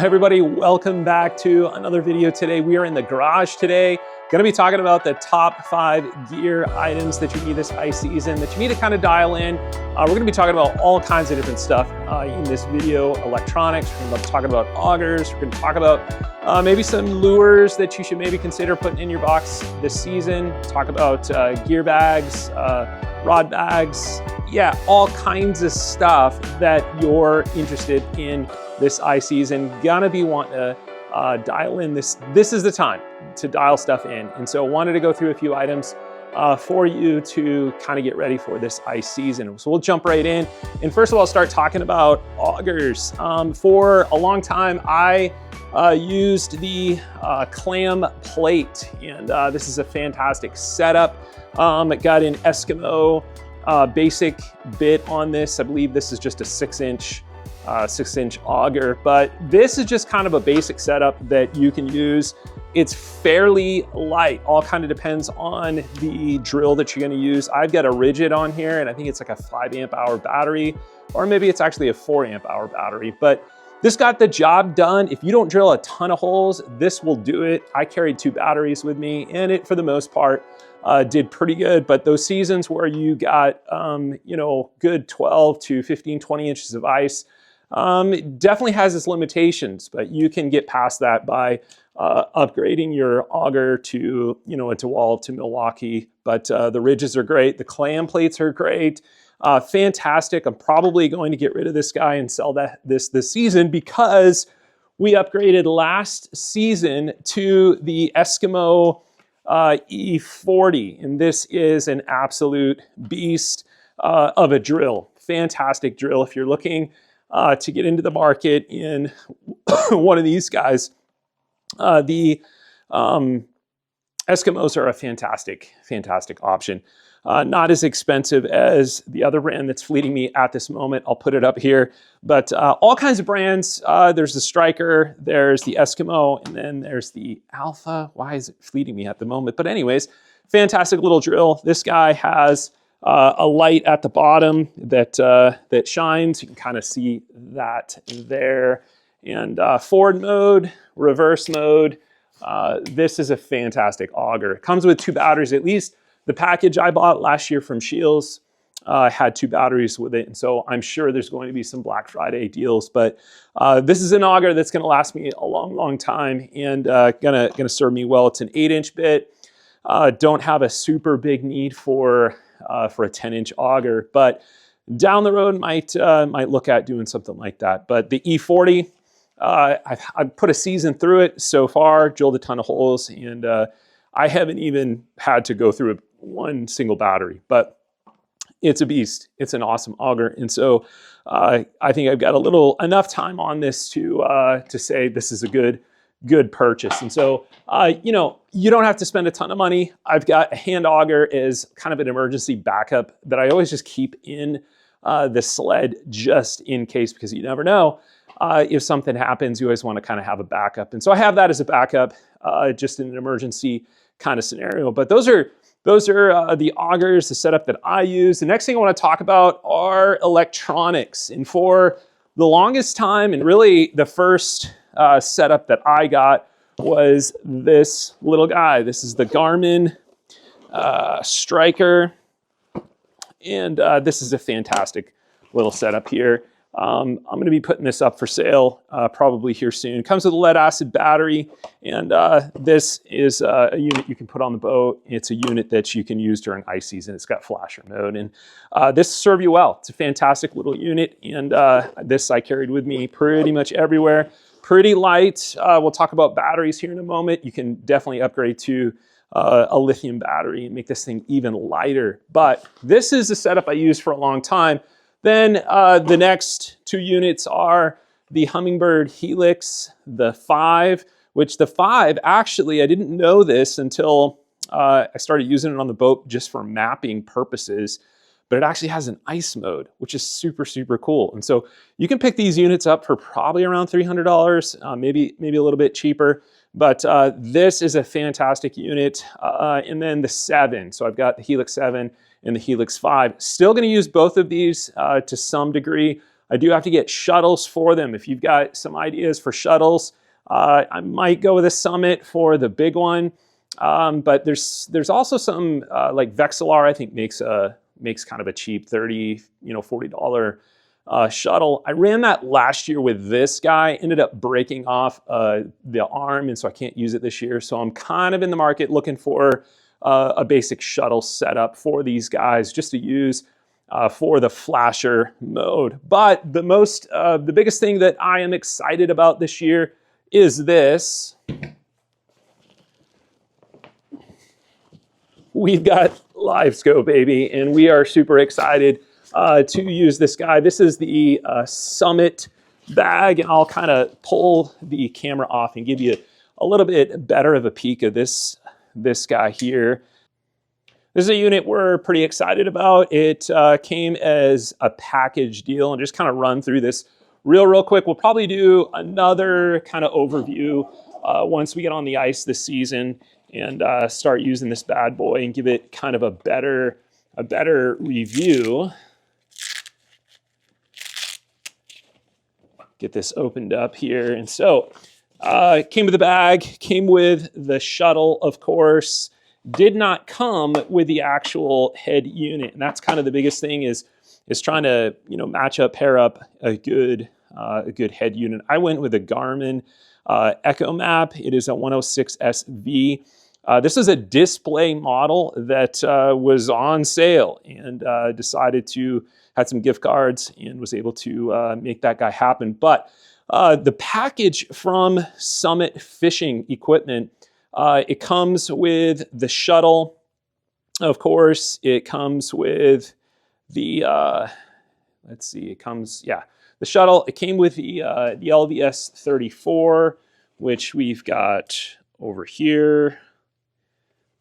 Hey everybody, welcome back to another video today. We are in the garage today. Gonna be talking about the top 5 gear items that you need this ice season, that you need to kind of dial in. We're gonna be talking about all kinds of different stuff in this video. Electronics, we're gonna be talking about augers, we're gonna talk about maybe some lures that you should maybe consider putting in your box this season. Talk about gear bags, rod bags, yeah, all kinds of stuff that you're interested in this ice season. Gonna be wanting to dial in this is the time to dial stuff in. And so wanted to go through a few items for you to kind of get ready for this ice season. So we'll jump right in. And first of all, start talking about augers. For a long time, I used the clam plate, and this is a fantastic setup. It got an Eskimo basic bit on this. I believe this is just a 6-inch auger, but this is just kind of a basic setup that you can use. It's fairly light, all kind of depends on the drill that you're gonna use. I've got a rigid on here, and I think it's like a 5 amp hour battery, or maybe it's actually a 4 amp hour battery, but this got the job done. If you don't drill a ton of holes, this will do it. I carried 2 batteries with me, and it, for the most part, did pretty good. But those seasons where you got, you know, good 12 to 15, 20 inches of ice, it definitely has its limitations, but you can get past that by upgrading your auger to, you know, a DeWalt to Milwaukee. But the ridges are great. The clam plates are great. Fantastic. I'm probably going to get rid of this guy and sell this season, because we upgraded last season to the Eskimo E40, and this is an absolute beast of a drill. Fantastic drill if you're looking to get into the market in one of these guys. The Eskimos are a fantastic option. Not as expensive as the other brand that's fleeting me at this moment. I'll put it up here, but all kinds of brands. There's the Striker, there's the Eskimo, and then there's the Alpha. Why is it fleeting me at the moment? But anyways, fantastic little drill. This guy has a light at the bottom that shines. You can kind of see that there. And forward mode, reverse mode. This is a fantastic auger. It comes with 2 batteries at least. The package I bought last year from Shields had 2 batteries with it, and so I'm sure there's going to be some Black Friday deals. But this is an auger that's going to last me a long time, and gonna serve me well. It's an 8-inch bit. Don't have a super big need for a 10-inch auger, but down the road might look at doing something like that. But the E40, I've put a season through it so far, drilled a ton of holes, and I haven't even had to go through one single battery, but it's a beast. It's an awesome auger. And so I think I've got enough time on this to say this is a good purchase. And so, you know, you don't have to spend a ton of money. I've got a hand auger as kind of an emergency backup that I always just keep in the sled just in case, because you never know. If something happens, you always want to kind of have a backup. And so I have that as a backup, just in an emergency kind of scenario. But those are the augers, the setup that I use. The next thing I want to talk about are electronics. And for the longest time, and really the first setup that I got, was this little guy. This is the Garmin Striker. And this is a fantastic little setup here. I'm going to be putting this up for sale probably here soon. It comes with a lead acid battery, and this is a unit you can put on the boat. It's a unit that you can use during ice season. It's got flasher mode, and this will serve you well. It's a fantastic little unit, and this I carried with me pretty much everywhere. Pretty light. We'll talk about batteries here in a moment. You can definitely upgrade to a lithium battery and make this thing even lighter. But this is a setup I used for a long time. Then the next 2 units are the Humminbird Helix, the 5, which the 5, actually, I didn't know this until I started using it on the boat just for mapping purposes, but it actually has an ice mode, which is super cool. And so you can pick these units up for probably around $300, maybe a little bit cheaper. But this is a fantastic unit. And then the 7, so I've got the Helix 7 and the Helix 5. Still going to use both of these to some degree. I do have to get shuttles for them. If you've got some ideas for shuttles, I might go with a Summit for the big one. But there's also some like Vexilar, I think makes kind of a cheap $30, $40 shuttle. I ran that last year with this guy, ended up breaking off the arm, and so I can't use it this year. So I'm kind of in the market looking for a basic shuttle setup for these guys just to use for the flasher mode. But the biggest thing that I am excited about this year is this. We've got Live Scope, baby, and we are super excited to use this guy. This is the Summit bag, and I'll kind of pull the camera off and give you a little bit better of a peek of this guy here. This is a unit we're pretty excited about. It came as a package deal, and just kind of run through this real quick. We'll probably do another kind of overview once we get on the ice this season and start using this bad boy and give it kind of a better review. Get this opened up here. And so came with the bag, came with the shuttle, of course. Did not come with the actual head unit. And that's kind of the biggest thing is trying to, pair up a good head unit. I went with a Garmin Echomap. It is a 106SV. This is a display model that was on sale, and had some gift cards and was able to make that guy happen. But the package from Summit Fishing Equipment, it comes with the shuttle, of course. It comes with the, the shuttle. It came with the LVS 34, which we've got over here.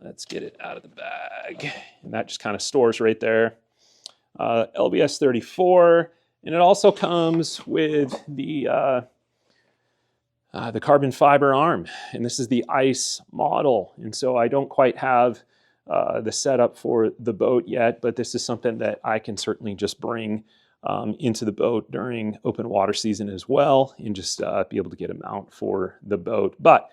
Let's get it out of the bag. And that just kind of stores right there. LVS 34. And it also comes with the carbon fiber arm. And this is the ice model. And so I don't quite have the setup for the boat yet, but this is something that I can certainly just bring into the boat during open water season as well, and just be able to get a mount for the boat. But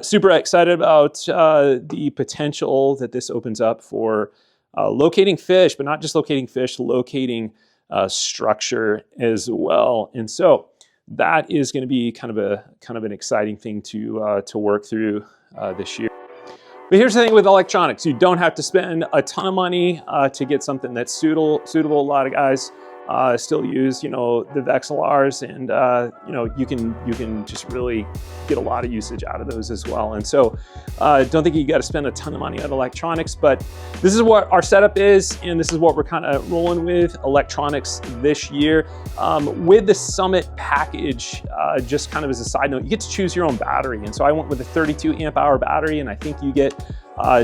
super excited about the potential that this opens up for locating fish, but not just locating fish, locating structure as well. And so that is going to be kind of an exciting thing to work through this year. But here's the thing with electronics: you don't have to spend a ton of money to get something that's suitable. A lot of guys still use, the Vexilars, and you can just really get a lot of usage out of those as well. And so don't think you got to spend a ton of money on electronics, but this is what our setup is, and this is what we're kind of rolling with electronics this year. With the Summit package, just kind of as a side note, you get to choose your own battery. And so I went with a 32 amp hour battery, and I think you get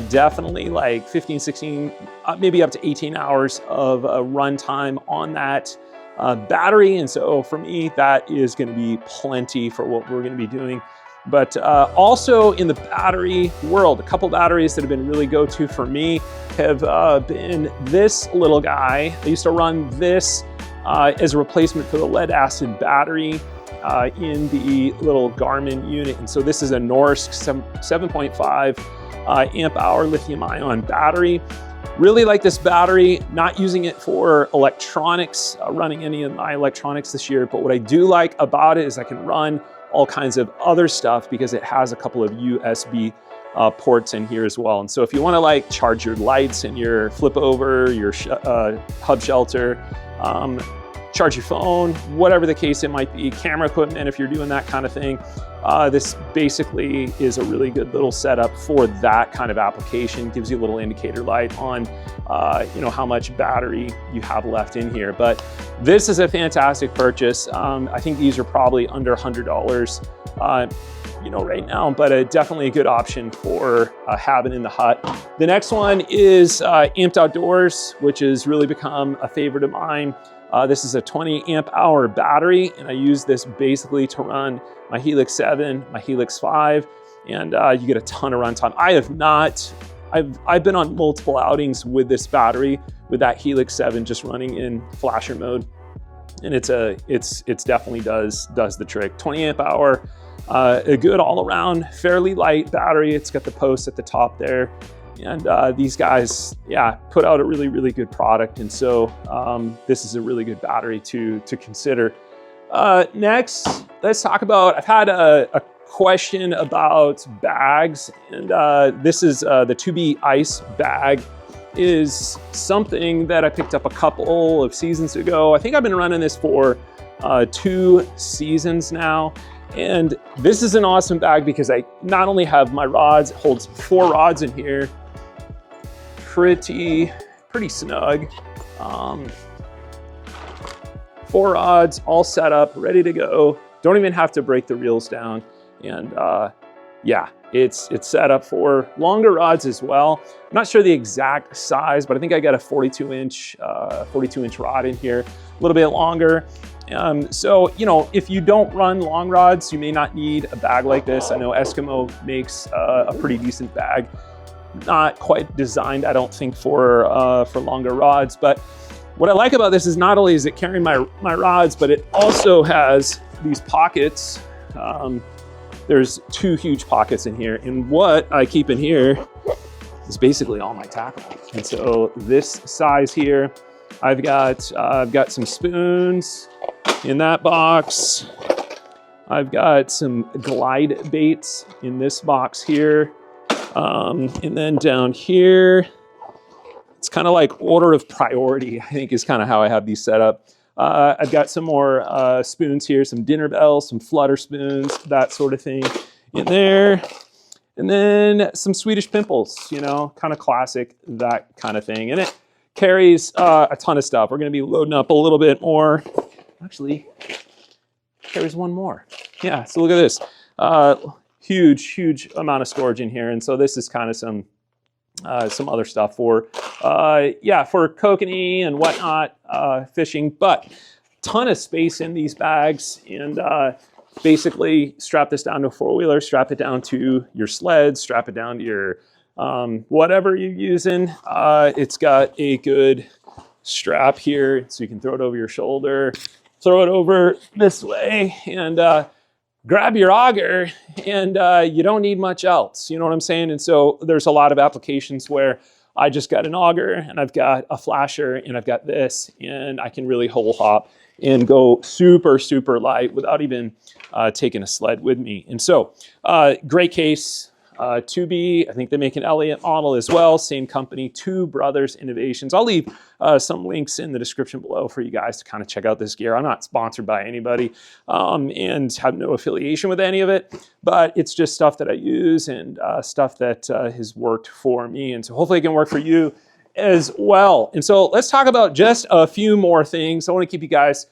definitely like 15, 16, maybe up to 18 hours of run time on that battery. And so for me, that is going to be plenty for what we're going to be doing. But also in the battery world, a couple batteries that have been really go-to for me have been this little guy. I used to run this as a replacement for the lead acid battery in the little Garmin unit. And so this is a Norsk 7.5 amp hour lithium ion battery. Really like this battery, not using it for electronics, running any of my electronics this year, but what I do like about it is I can run all kinds of other stuff because it has a couple of USB ports in here as well. And so if you want to like charge your lights and your flip over, your hub shelter, charge your phone, whatever the case it might be, camera equipment, if you're doing that kind of thing, this basically is a really good little setup for that kind of application. Gives you a little indicator light on how much battery you have left in here. But this is a fantastic purchase. I think these are probably under $100 right now, but definitely a good option for having in the hut. The next one is Amped Outdoors, which has really become a favorite of mine. This is a 20 amp hour battery, and I use this basically to run my Helix 7, my Helix 5, and you get a ton of runtime. I've been on multiple outings with this battery, with that Helix 7 just running in flasher mode. and it's definitely does the trick. 20 amp hour, a good all around, fairly light battery. It's got the post at the top there. And these guys, yeah, put out a really good product. And so this is a really good battery to consider. Next, let's talk about, I've had a question about bags, and this is the 2B Ice bag. Is something that I picked up a couple of seasons ago. I think I've been running this for 2 seasons now. And this is an awesome bag because I not only have my rods, it holds 4 rods in here, pretty snug. 4 rods all set up, ready to go. Don't even have to break the reels down. And yeah, it's set up for longer rods as well. I'm not sure the exact size, but I think I got a 42-inch rod in here, a little bit longer. So, you know, if you don't run long rods, you may not need a bag like this. I know Eskimo makes a pretty decent bag. Not quite designed, I don't think, for longer rods. But what I like about this is not only is it carrying my rods, but it also has these pockets. There's 2 huge pockets in here, and what I keep in here is basically all my tackle. And so this size here, I've got some spoons in that box. I've got some glide baits in this box here. And then down here, it's kind of like order of priority, I think, is kind of how I have these set up. I've got some more spoons here, some dinner bells, some flutter spoons, that sort of thing in there. And then some Swedish pimples, you know, kind of classic, that kind of thing. And it carries a ton of stuff. We're going to be loading up a little bit more. Actually, carries one more. Yeah, so look at this. Huge amount of storage in here. And so this is kind of some other stuff for, yeah, for kokanee and whatnot, fishing, but ton of space in these bags. And basically strap this down to a 4-wheeler, strap it down to your sled, strap it down to your whatever you're using. It's got a good strap here, so you can throw it over your shoulder, throw it over this way, and grab your auger, and you don't need much else. You know what I'm saying? And so there's a lot of applications where I just got an auger, and I've got a flasher, and I've got this, and I can really hole hop and go super light without even taking a sled with me. And so great case. 2B, I think they make an Elliott model as well, same company, Two Brothers Innovations. I'll leave some links in the description below for you guys to kind of check out this gear. I'm not sponsored by anybody and have no affiliation with any of it, but it's just stuff that I use and stuff that has worked for me. And so hopefully it can work for you as well. And so let's talk about just a few more things. I want to keep you guys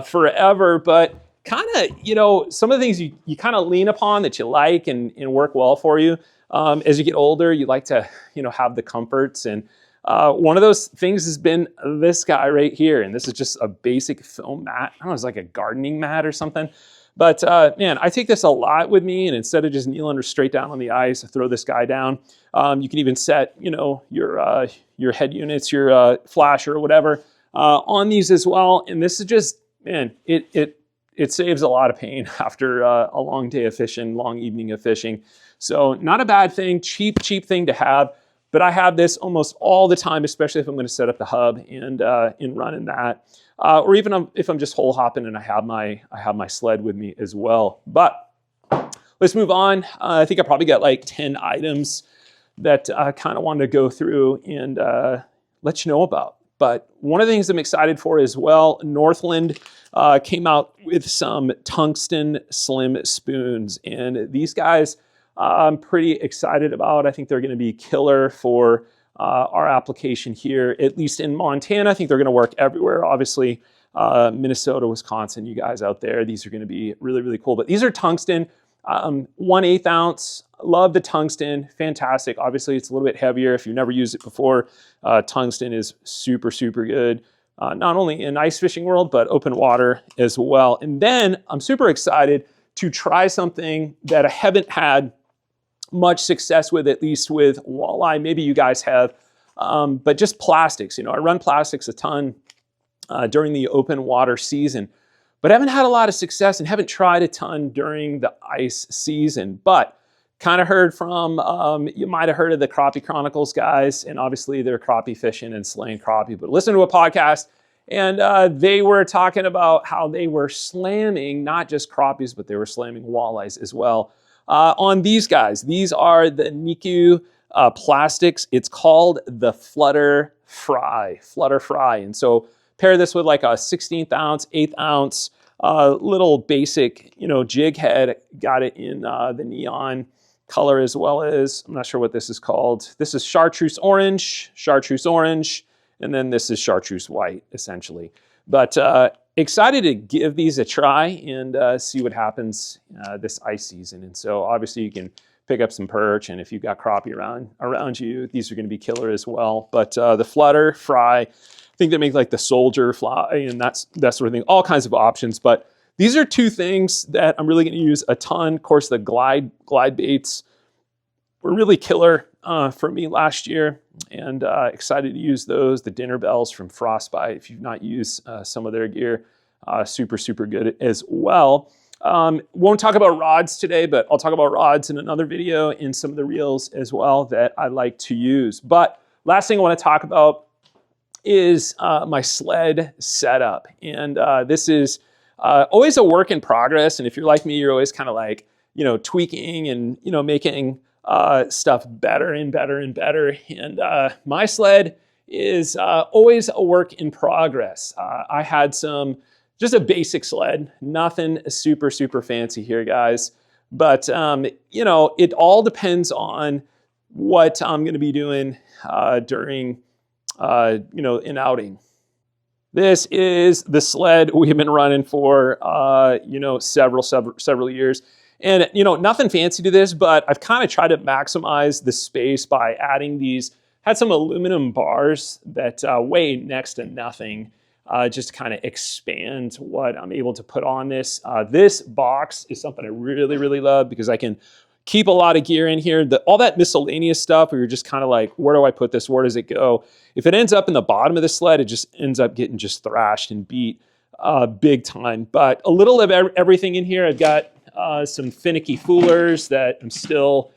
forever, but kind of, you know, some of the things you kind of lean upon that you like and work well for you. As you get older, you like to, you know, have the comforts. And one of those things has been this guy right here. And this is just a basic foam mat. I don't know, it's like a gardening mat or something. But man, I take this a lot with me. And instead of just kneeling straight down on the ice, I throw this guy down. You can even set, you know, your head units, your flasher or whatever on these as well. And this is just, man, it saves a lot of pain after a long day of fishing, long evening of fishing. So not a bad thing, cheap thing to have. But I have this almost all the time, especially if I'm going to set up the hub and running that, or even if I'm just hole hopping and I have my sled with me as well. But let's move on. I think I probably got like 10 items that I kind of wanted to go through and let you know about. But one of the things I'm excited for as well, Northland came out with some tungsten slim spoons. And these guys I'm pretty excited about. I think they're going to be killer for our application here, at least in Montana. I think they're going to work everywhere. Obviously, Minnesota, Wisconsin, you guys out there, these are going to be really cool. But these are tungsten, 1/8 ounce. Love the tungsten, fantastic. Obviously, it's a little bit heavier. If you've never used it before, tungsten is super good. Not only in ice fishing world, but open water as well. And then I'm super excited to try something that I haven't had much success with, at least with walleye. Maybe you guys have, but just plastics. You know, I run plastics a ton. during the open water season, but haven't had a lot of success and haven't tried a ton during the ice season. But kind of heard from, you might have heard of the Crappie Chronicles guys, and obviously they're crappie fishing and slaying crappie, but listen to a podcast, and they were talking about how they were slamming not just crappies, but they were slamming walleyes as well on these guys. These are the Niku plastics. It's called the Flutter Fry. And so pair this with like a 16th ounce, 8th ounce, little basic, jig head. Got it in the neon color, as well as, I'm not sure what this is called. This is chartreuse orange, and then this is chartreuse white, essentially. But excited to give these a try and see what happens this ice season. And so obviously you can pick up some perch, and if you've got crappie around you, these are going to be killer as well. But the Flutter Fry, I think they make like the Soldier Fly and that sort of thing, all kinds of options. But these are two things that I'm really going to use a ton. Of course, the glide baits were really killer for me last year, and excited to use those. The dinner bells from Frostbite, if you've not used some of their gear, super good as well. Won't talk about rods today, but I'll talk about rods in another video, in some of the reels as well that I like to use. But last thing I want to talk about is my sled setup. And this is always a work in progress. And if you're like me, you're always kind of like, tweaking and, making stuff better and better and better. And my sled is always a work in progress. I had just a basic sled, nothing super fancy here, guys. But, it all depends on what I'm going to be doing during, an outing. This is the sled we've been running for, several years. And, nothing fancy to this, but I've kind of tried to maximize the space by adding had some aluminum bars that weigh next to nothing, just to kind of expand what I'm able to put on this. This box is something I really love because I can keep a lot of gear in here. All that miscellaneous stuff where you're just kind of like, where do I put this? Where does it go? If it ends up in the bottom of the sled, it just ends up getting just thrashed and beat big time. But a little of everything in here. I've got some finicky foolers that I'm still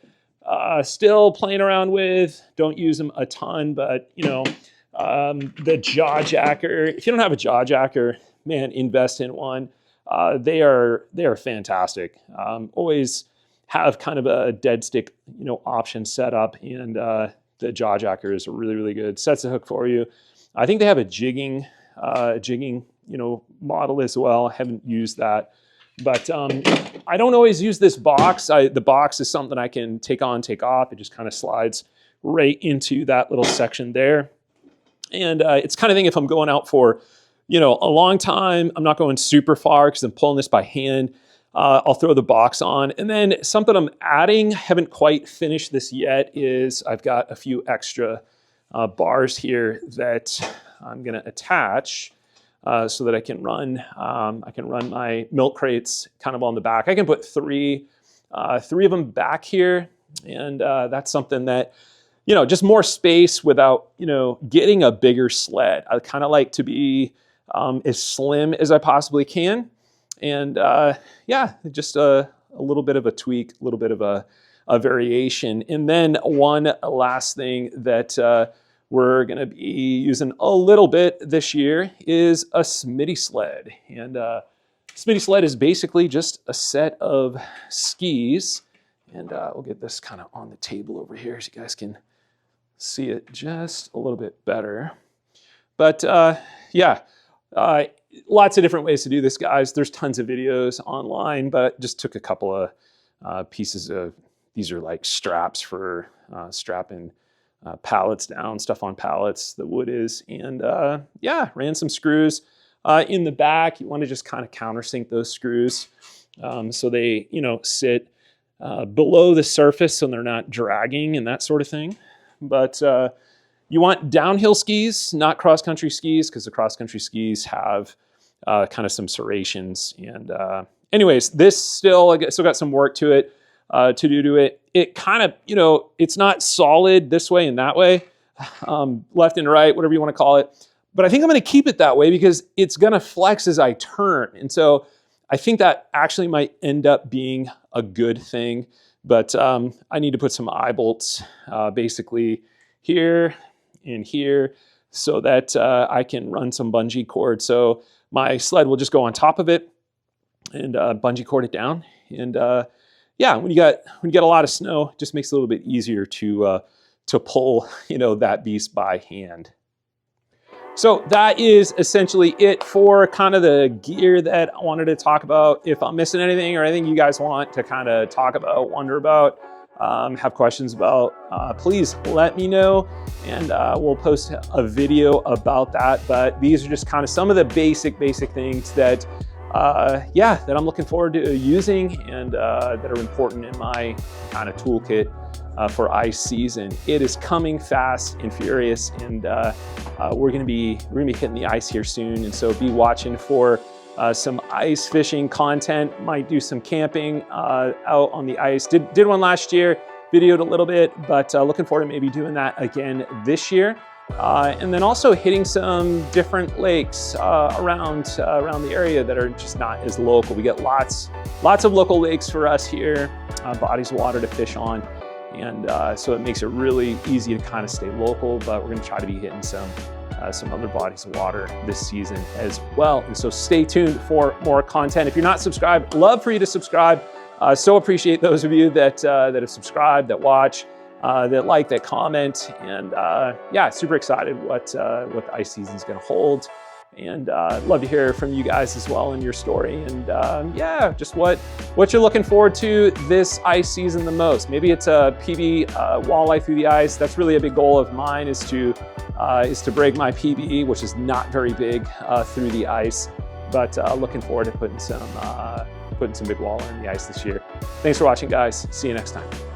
playing around with. Don't use them a ton, but the jaw jacker. If you don't have a jaw jacker, man, invest in one. They are fantastic. Always have kind of a dead stick, option set up, and the jaw jacker is really good. Sets the hook for you. I think they have a jigging, model as well. I haven't used that, but I don't always use this box. The box is something I can take on, take off. It just kind of slides right into that little section there. And it's kind of thing if I'm going out for, a long time, I'm not going super far because I'm pulling this by hand. I'll throw the box on. And then something I'm adding, haven't quite finished this yet, is I've got a few extra bars here that I'm going to attach so that I can run my milk crates kind of on the back. I can put three of them back here, and that's something that, just more space without, getting a bigger sled. I kind of like to be as slim as I possibly can. And just a little bit of a tweak, a little bit of a variation. And then one last thing that we're going to be using a little bit this year is a Smitty sled. And Smitty sled is basically just a set of skis. And we'll get this kind of on the table over here so you guys can see it just a little bit better. But lots of different ways to do this, guys. There's tons of videos online, but just took a couple of pieces of, these are like straps for strapping pallets down, stuff on pallets, the wood is, and ran some screws in the back. You want to just kind of countersink those screws so they, sit below the surface so they're not dragging and that sort of thing. But you want downhill skis, not cross-country skis, because the cross-country skis have kind of some serrations. And anyways, this still got some work to it, to do to it. It kind of, it's not solid this way and that way, left and right, whatever you want to call it. but I think I'm gonna keep it that way because it's gonna flex as I turn. And so I think that actually might end up being a good thing, but I need to put some eye bolts basically here and here so that I can run some bungee cord. So my sled will just go on top of it and bungee cord it down. And yeah, when you get a lot of snow, it just makes it a little bit easier to pull, that beast by hand. So that is essentially it for kind of the gear that I wanted to talk about. If I'm missing anything or anything you guys want to kind of talk about, wonder about, have questions about, please let me know, and we'll post a video about that. But these are just kind of some of the basic things that that I'm looking forward to using and that are important in my kind of toolkit for ice season. It is coming fast and furious, and we're gonna be hitting the ice here soon. And so be watching for some ice fishing content. Might do some camping out on the ice. Did one last year, videoed a little bit, but looking forward to maybe doing that again this year. And then also hitting some different lakes around the area that are just not as local. We get lots of local lakes for us here, bodies of water to fish on. And so it makes it really easy to kind of stay local, but we're gonna try to be hitting some other bodies of water this season as well. And so stay tuned for more content. If you're not subscribed, love for you to subscribe. So appreciate those of you that have subscribed, that watch, that like, that comment, and yeah, super excited what the ice season is gonna hold. And love to hear from you guys as well in your story. And yeah, just what you're looking forward to this ice season the most. Maybe it's a PB walleye through the ice. That's really a big goal of mine, is to break my PB, which is not very big, through the ice. But looking forward to putting some big walleye in the ice this year. Thanks for watching, guys. See you next time.